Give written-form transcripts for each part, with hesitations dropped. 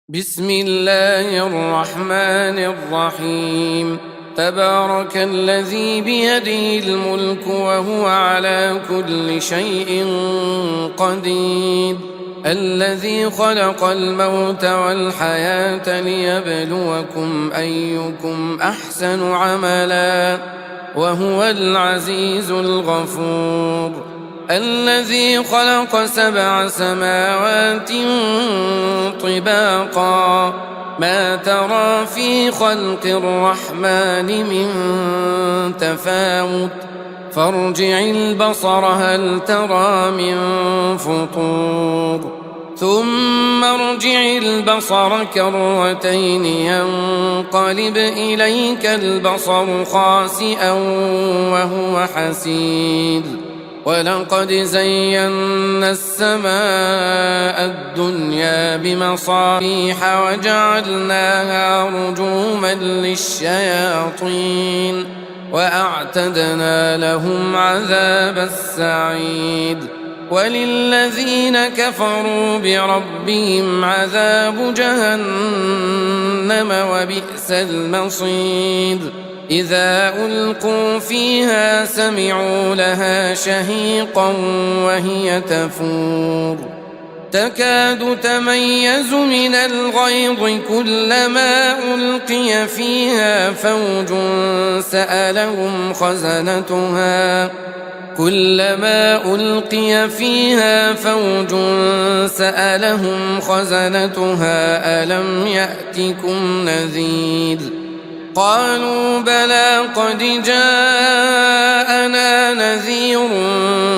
بسم الله الرحمن الرحيم. تبارك الذي بيده الملك وهو على كل شيء قدير، الذي خلق الموت والحياة ليبلوكم أيكم أحسن عملا وهو العزيز الغفور، الذي خلق 7 سماوات طباقا ما ترى في خلق الرحمن من تفاوت فارجع البصر هل ترى من فطور ثم ارجع البصر كرتين ينقلب إليك البصر خاسئا وهو حسير، ولقد زينا السماء الدنيا بمصابيح وجعلناها رجوما للشياطين وأعتدنا لهم عذاب السعير، وللذين كفروا بربهم عذاب جهنم وبئس المصير. إذا ألقوا فيها سمعوا لها شهيقا وهي تفور تكاد تميز من الغيظ كلما ألقي فيها فوج سألهم خزنتها ألم يأتكم نذير؟ قالوا بلى قد جاءنا نذير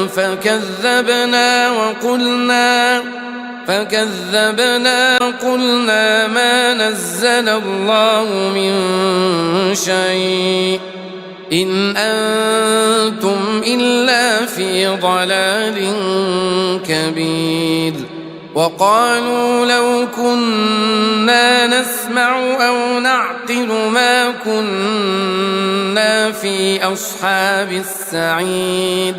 فكذبنا وقلنا ما نزل الله من شيء إن أنتم إلا في ضلال كبير. وقالوا لو كنا نسمع أو نعقل ما كنا في أصحاب السعير،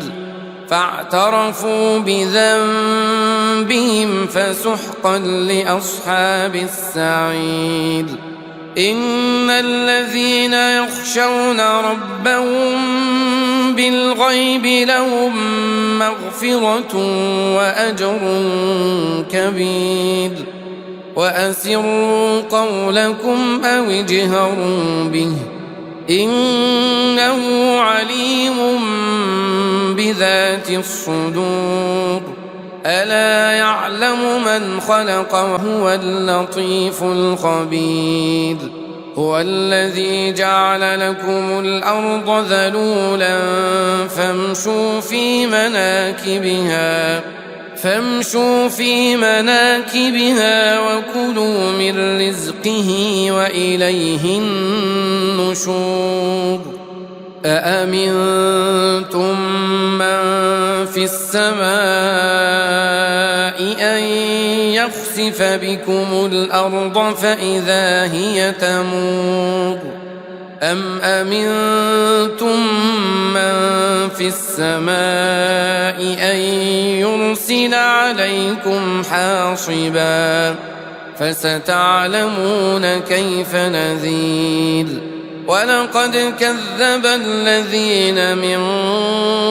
فاعترفوا بذنبهم فسحقا لأصحاب السعير. إن الذين يخشون ربهم بالغيب لهم مغفرة وأجر كبير. وأسروا قولكم أو اجهروا به إنه عليم بذات الصدور. ألا يعلم من خلق وهو اللطيف الخبير. هو الذي جعل لكم الأرض ذلولا فامشوا في مناكبها وكلوا من رزقه وإليه النشور. أأمنتم من في السماء أن يخسف بكم الأرض فإذا هي تمور أم أمنتم من في السماء أن يرسل عليكم حاصبا فستعلمون كيف نذير. ولقد كذب الذين من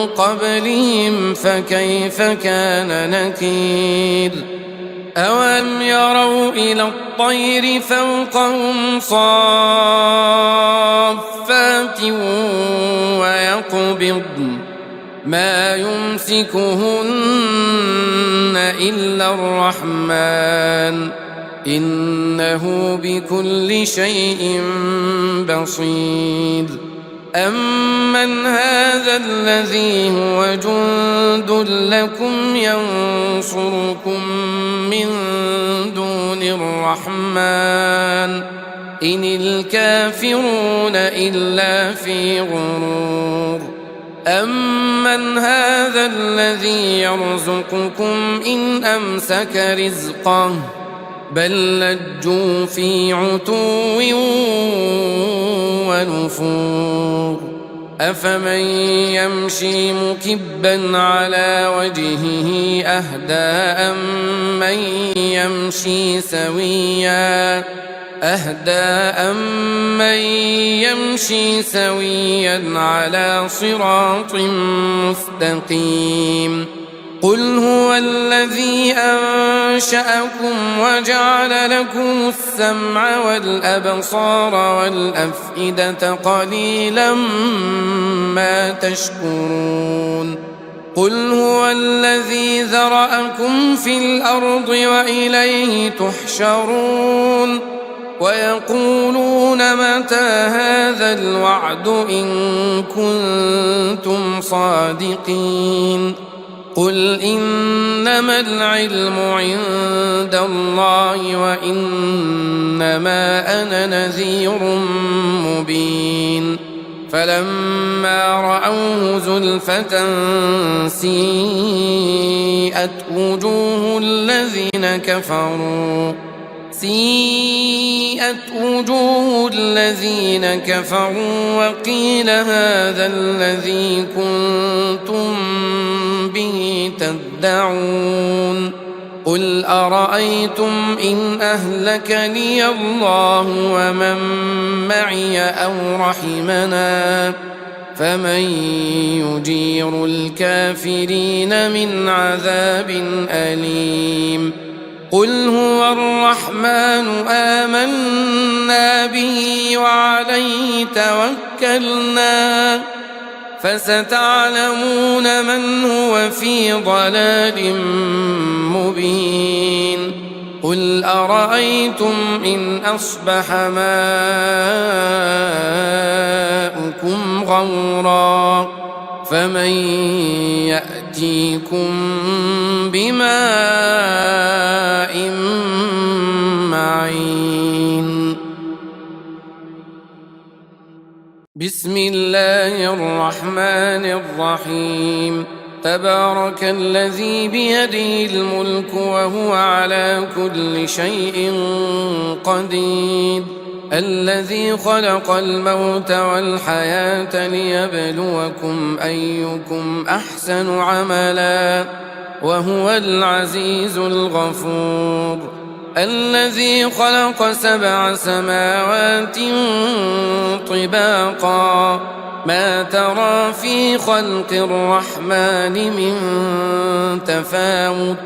قبلهم فكيف كان نكير. أولم يروا إلى الطير فوقهم صافات ويقبضن ما يمسكهن إلا الرحمن إنه بكل شيء بصير. أمن هذا الذي هو جند لكم ينصركم من دون الرحمن إن الكافرون إلا في غرور. أمن هذا الذي يرزقكم إن أمسك رزقه بل لجوا في عتو ونفور. أفمن يمشي مكبا على وجهه أهدى أمن يمشي سويا على صراط مستقيم قل هو الذي أنشأكم وجعل لكم السمع والأبصار والأفئدة قليلا ما تشكرون قل هو الذي ذرأكم في الأرض وإليه تحشرون ويقولون متى هذا الوعد إن كنتم صادقين قل إنما العلم عند الله وإنما أنا نذير مبين فلما رأوه زلفة سيئت وجوه الذين كفروا وقيل هذا الذي كنتم به تدعون قل أرأيتم إن أهلكني الله ومن معي أو رحمنا فمن يجير الكافرين من عذاب أليم قل هو الرحمن آمنا به وعليه توكلنا فستعلمون من هو في ضلال مبين قل أرأيتم إن أصبح ماؤكم غورا فمن يأتيكم بماء معين بسم الله الرحمن الرحيم تبارك الذي بيده الملك وهو على كل شيء قدير الذي خلق الموت والحياة ليبلوكم أيكم أحسن عملا وهو العزيز الغفور الذي خلق 7 سماوات طباقا ما ترى في خلق الرحمن من تفاوت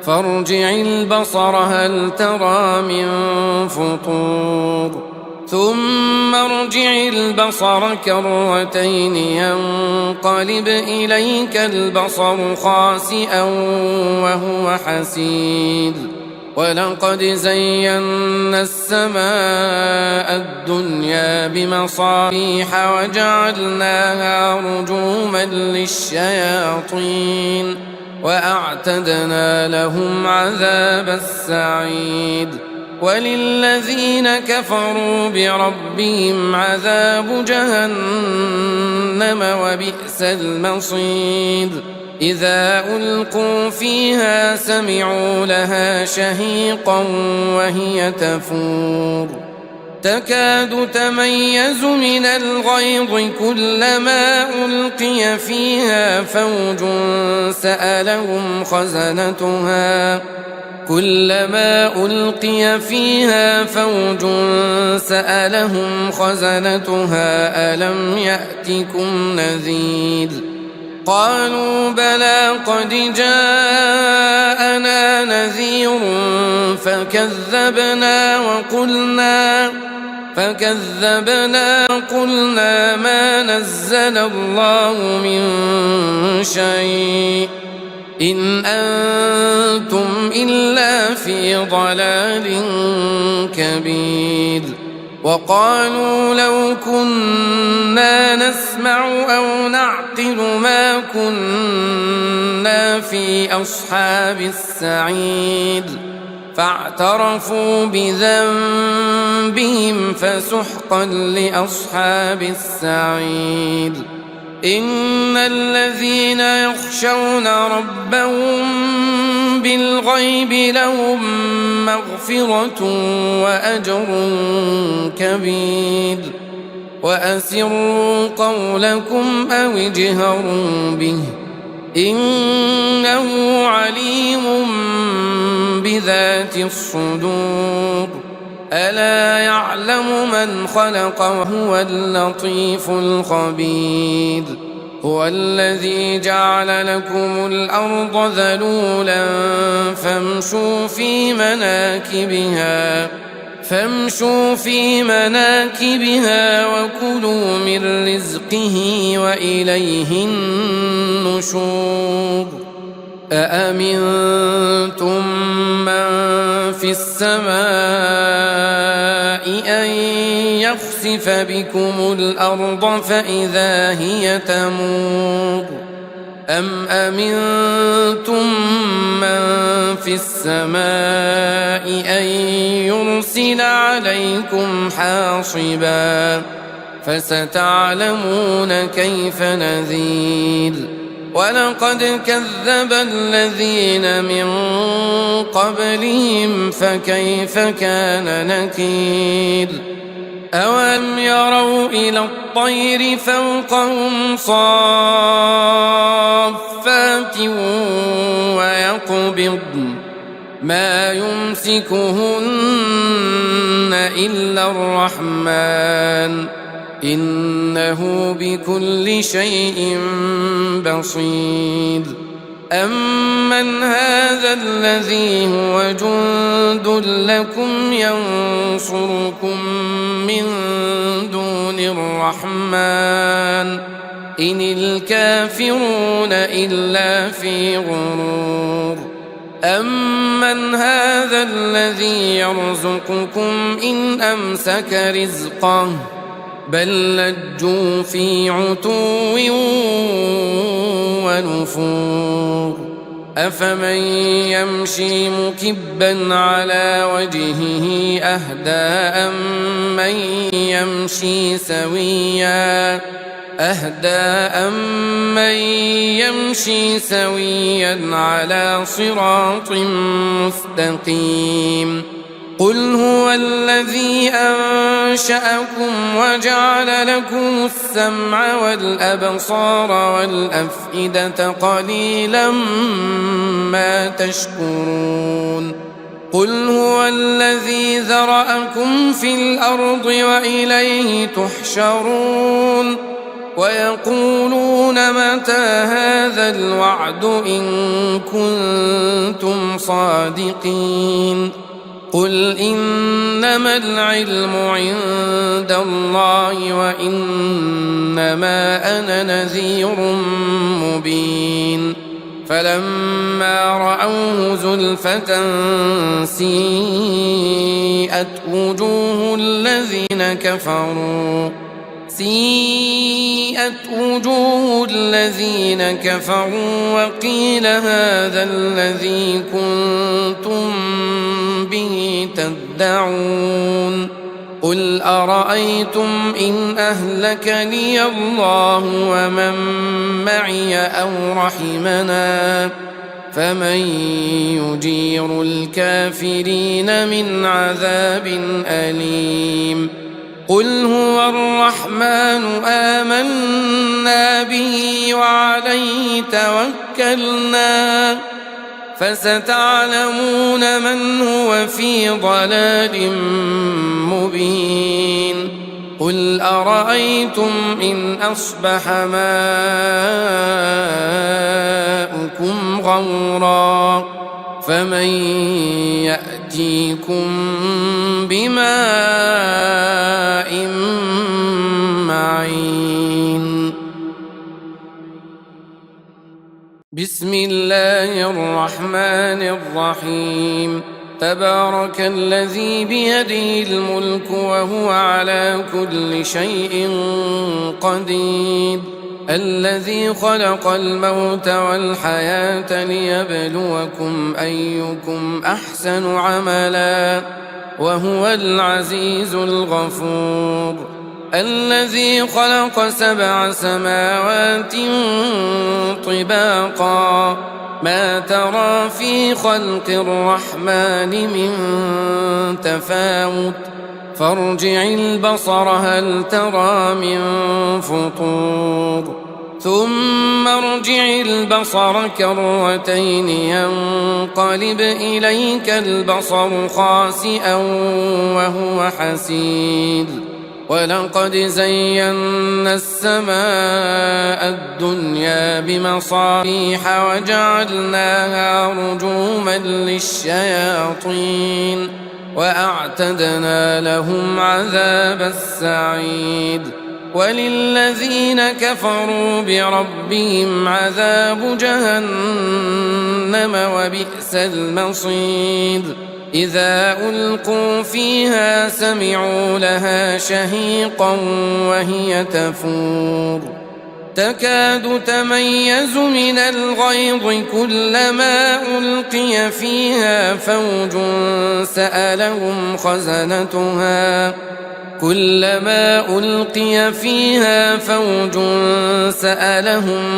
فارجع البصر هل ترى من فطور ثم ارجع البصر كرتين ينقلب إليك البصر خاسئا وهو حسير ولقد زينا السماء الدنيا بمصابيح وجعلناها رجوما للشياطين وأعتدنا لهم عذاب السعير وللذين كفروا بربهم عذاب جهنم وبئس المصير إذا ألقوا فيها سمعوا لها شهيقا وهي تفور تكاد تميز من الغيظ كلما ألقي فيها فوج سألهم خزنتها ألم يأتكم نذير قالوا بلى قد جاءنا نذير فكذبنا وقلنا ما نزل الله من شيء إن أنتم إلا في ضلال كبير وقالوا لو كنا نسمع أو نعقل ما كنا في أصحاب السعير فاعترفوا بذنبهم فسحقا لأصحاب السعير إن الذين يخشون ربهم بالغيب لهم مغفرة وأجر كبير وأسروا قولكم أو اجهروا به إنه عليم بذات الصدور ألا يعلم من خلق وهو اللطيف الخبير هو الذي جعل لكم الأرض ذلولا فامشوا في مناكبها وكلوا من رزقه وإليه النشور أأمنتم من في السماء أن يخسف بكم الأرض فإذا هي تمور أم أمنتم من في السماء أن يرسل عليكم حاصبا فستعلمون كيف نذير ولقد كذب الذين من قبلهم فكيف كان نكير أولم يروا إلى الطير فوقهم صافات ويقبضن ما يمسكهن إلا الرحمن إنه بكل شيء بصير أمن هذا الذي هو جند لكم ينصركم من دون الرحمن إن الكافرون إلا في غرور أمن هذا الذي يرزقكم إن أمسك رزقه بل لجوا في عتو ونفور أفمن يمشي مكبا على وجهه أهدى أمن يمشي سويا على صراط مستقيم قل هو الذي أنشأكم وجعل لكم السمع والأبصار والأفئدة قليلا ما تشكرون قل هو الذي ذرأكم في الأرض وإليه تحشرون ويقولون متى هذا الوعد إن كنتم صادقين قل إنما العلم عند الله وإنما أنا نذير مبين فلما رأوه زلفة سيئت وجوه الذين كفروا وقيل هذا الذي كنتم به تدعون قل أرأيتم إن أهلكني الله ومن معي أو رحمنا فمن يجير الكافرين من عذاب أليم قل هو الرحمن آمنا به وعليه توكلنا فستعلمون من هو في ضلال مبين قل أرأيتم إن أصبح ماؤكم غورا فمن يأتيكم بماء معين بسم الله الرحمن الرحيم تبارك الذي بيده الملك وهو على كل شيء قدير الذي خلق الموت والحياة ليبلوكم أيكم أحسن عملا وهو العزيز الغفور الذي خلق 7 سماوات طباقا ما ترى في خلق الرحمن من تفاوت فارجع البصر هل ترى من فطور ثم ارجع البصر كرتين ينقلب إليك البصر خاسئا وهو حسير ولقد زينا السماء الدنيا بمصابيح وجعلناها رجوما للشياطين وأعتدنا لهم عذاب السعير وللذين كفروا بربهم عذاب جهنم وبئس المصير إذا ألقوا فيها سمعوا لها شهيقا وهي تفور تكاد تميز من الغيظ كلما ألقي فيها فوج سألهم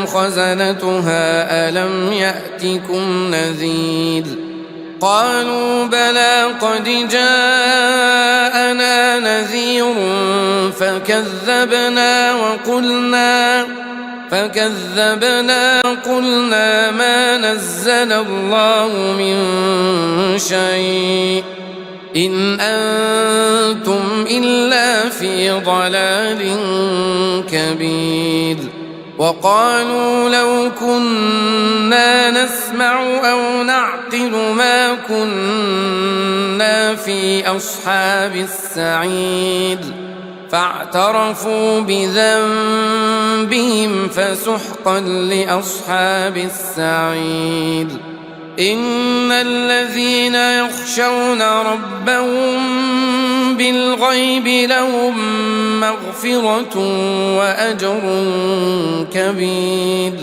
خزنتها ألم يأتكم نذير قالوا بلى قد جاءنا نذير فكذبنا وقلنا ما نزل الله من شيء إن أنتم إلا في ضلال كبير وقالوا لو كنا نسمع أو نعقل ما كنا في أصحاب السعير فاعترفوا بذنبهم فسحقا لأصحاب السعير إن الذين يخشون ربهم بالغيب لهم مغفرة وأجر كبير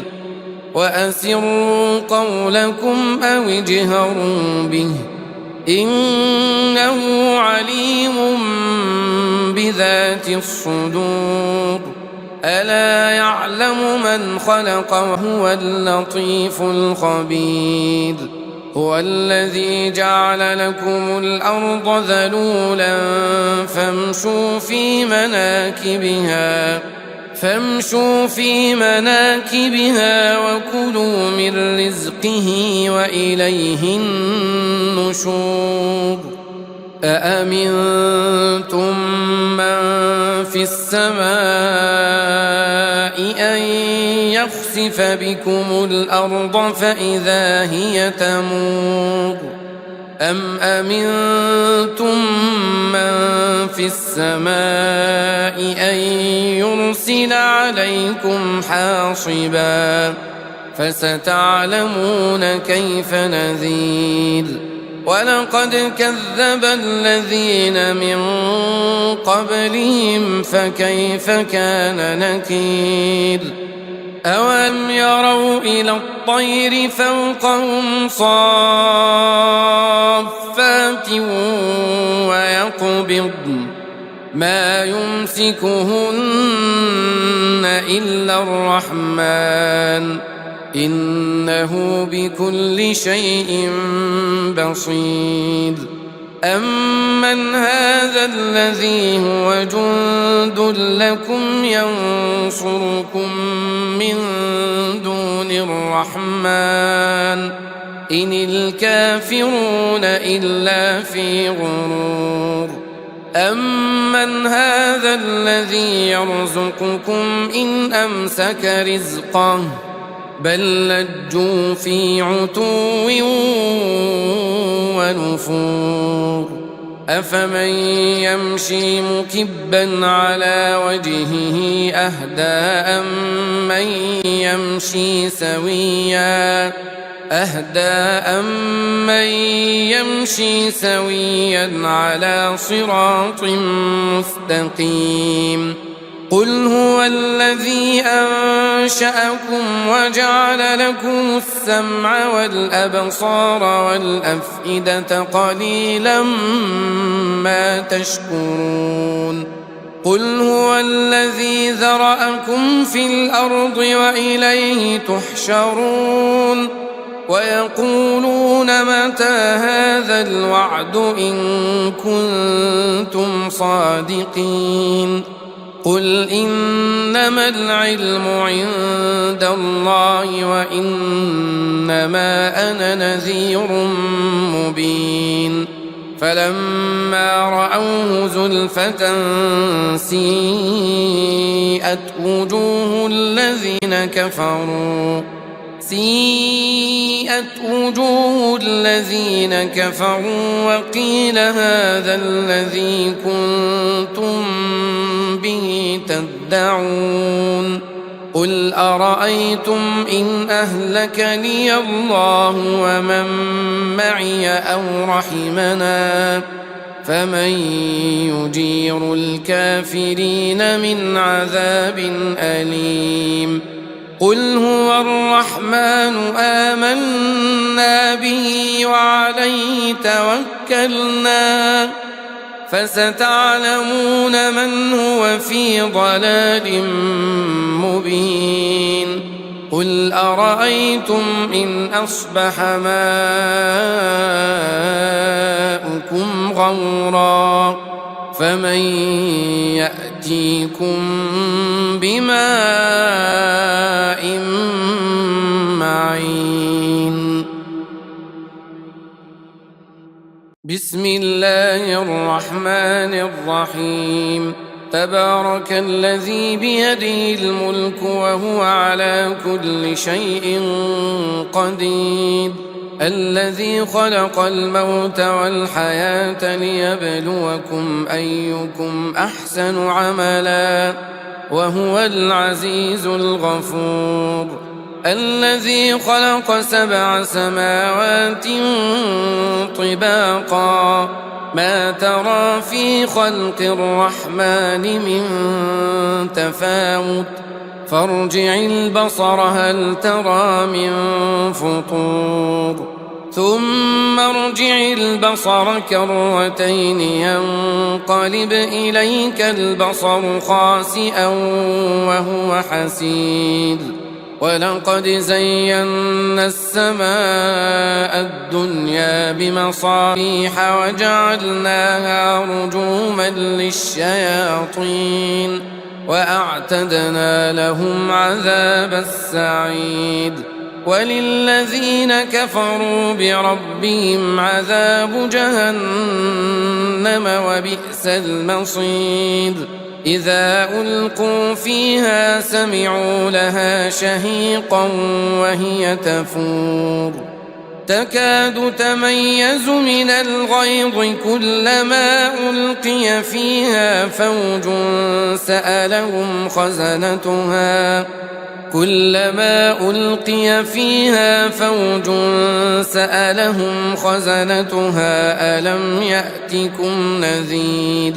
وأسروا قولكم أو اجهروا به إنه عليم بذات الصدور ألا يعلم من خلق وهو اللطيف الخبير هو الذي جعل لكم الأرض ذلولا فامشوا في مناكبها وكلوا من رزقه وإليه النشور أأمنتم من في السماء أن يخسف بكم الأرض فإذا هي تمور أم أمنتم من في السماء أن يرسل عليكم حاصبا فستعلمون كيف نذير ولقد كذب الذين من قبلهم فكيف كان نكير أولم يروا إلى الطير فوقهم صافات ويقبضن ما يمسكهن إلا الرحمن إنه بكل شيء بصير أمن هذا الذي هو جند لكم ينصركم من دون الرحمن إن الكافرون إلا في غرور أمن هذا الذي يرزقكم إن أمسك رزقه بل لجوا في عتو ونفور أفمن يمشي مكبا على وجهه أهدى أمن يمشي سويا على صراط مستقيم قل هو الذي أنشأكم وجعل لكم السمع والأبصار والأفئدة قليلا ما تشكرون قل هو الذي ذرأكم في الأرض وإليه تحشرون ويقولون متى هذا الوعد إن كنتم صادقين قل إنما العلم عند الله وإنما أنا نذير مبين فلما رأوه زلفة سيئت وجوه الذين كفروا وقيل هذا الذي كنتم به تدعون قل أرأيتم إن أهلكني الله ومن معي أو رحمنا فمن يجير الكافرين من عذاب أليم قل هو الرحمن آمنا به وعليه توكلنا فستعلمون من هو في ضلال مبين قل أرأيتم إن أصبح ماؤكم غورا فمن يأتيكم بماء معين بسم الله الرحمن الرحيم تبارك الذي بيده الملك وهو على كل شيء قدير الذي خلق الموت والحياة ليبلوكم أيكم أحسن عملا وهو العزيز الغفور الذي خلق 7 سماوات طباقا ما ترى في خلق الرحمن من تفاوت فارجع البصر هل ترى من فطور ثم ارجع البصر كرتين ينقلب إليك البصر خاسئا وهو حسير ولقد زينا السماء الدنيا بمصابيح وجعلناها رجوما للشياطين وأعتدنا لهم عذاب السعير وللذين كفروا بربهم عذاب جهنم وبئس المصير إذا ألقوا فيها سمعوا لها شهيقا وهي تفور تكاد تميز من الغيظ كلما ألقي فيها فوج سألهم خزنتها ألم يأتكم نذير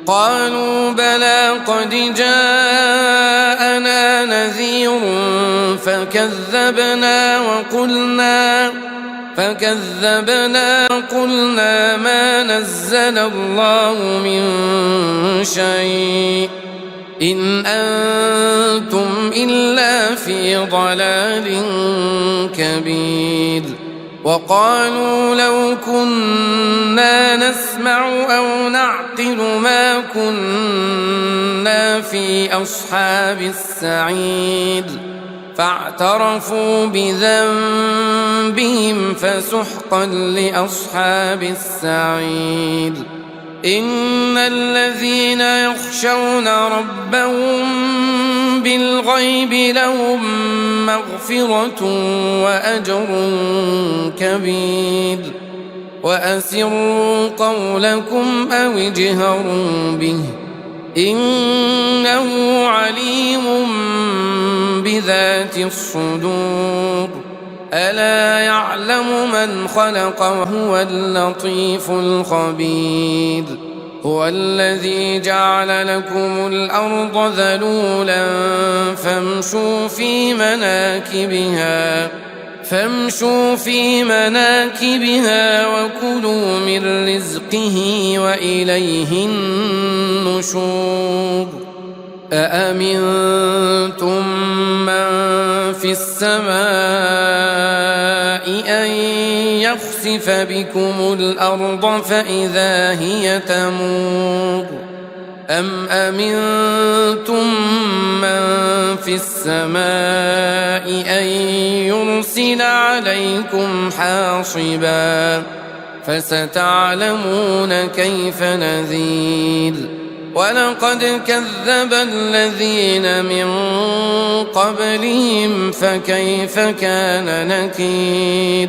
قالوا بلى قد جاءنا نذير فكذبنا وقلنا ما نزل الله من شيء إن أنتم إلا في ضلال كبير وقالوا لو كنا نسمع أو نعقل ما كنا في أصحاب السعير فاعترفوا بذنبهم فسحقا لأصحاب السعير إن الذين يخشون ربهم بالغيب لهم مغفرة وأجر كبير وأسروا قولكم أو اجهروا به إنه عليم بذات الصدور ألا يعلم من خلق وهو اللطيف الخبير هو الذي جعل لكم الأرض ذلولا فامشوا في مناكبها وكلوا من رزقه وإليه النشور أأمنتم من في السماء أن يخسف يخسف بكم الأرض فإذا هي تمور أم أمنتم من في السماء أن يرسل عليكم حاصبا فستعلمون كيف نذير ولقد كذب الذين من قبلهم فكيف كان نكير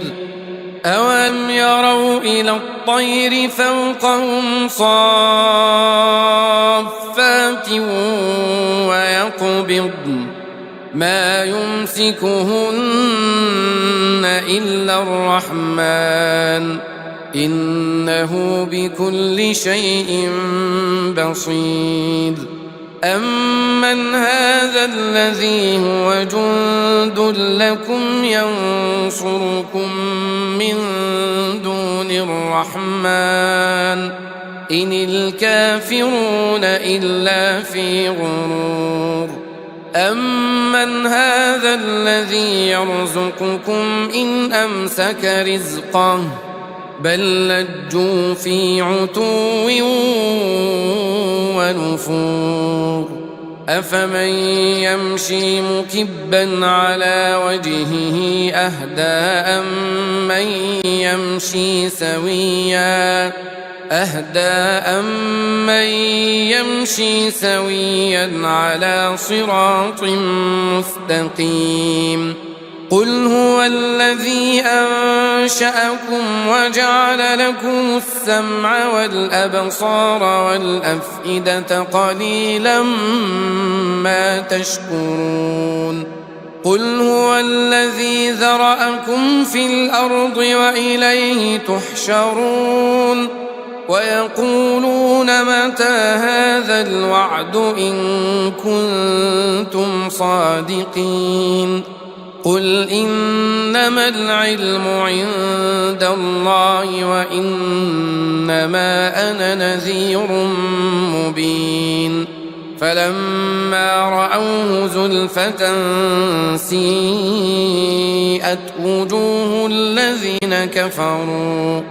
أولم يروا إلى الطير فوقهم صافات ويقبضن ما يمسكهن إلا الرحمن إنه بكل شيء بصير أمن هذا الذي هو جند لكم ينصركم من دون الرحمن إن الكافرون إلا في غرور أمن هذا الذي يرزقكم إن أمسك رزقه بل لجوا في عتو ونفور أفمن يمشي مكبا على وجهه أهدى أمن يمشي سويا على صراط مستقيم قل هو الذي أنشأكم وجعل لكم السمع والأبصار والأفئدة قليلا ما تشكرون قل هو الذي ذرأكم في الأرض وإليه تحشرون ويقولون متى هذا الوعد إن كنتم صادقين قل إنما العلم عند الله وإنما أنا نذير مبين فلما رأوه زلفة سيئت وجوه الذين كفروا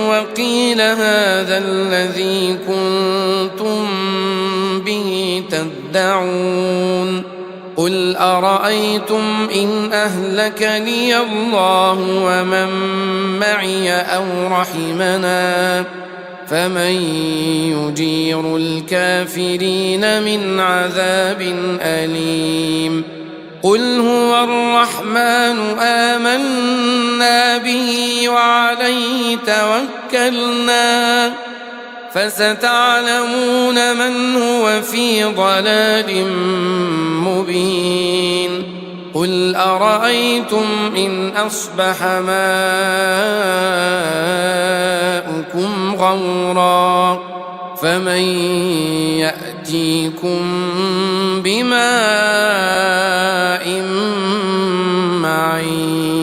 وقيل هذا الذي كنتم به تدعون قل أرأيتم إن أهلكني الله ومن معي أو رحمنا فمن يجير الكافرين من عذاب أليم قل هو الرحمن آمنا به وعليه توكلنا فستعلمون من هو في ضلال مبين قل أرأيتم إن أصبح ماؤكم غورا فمن يأتيكم بماء معين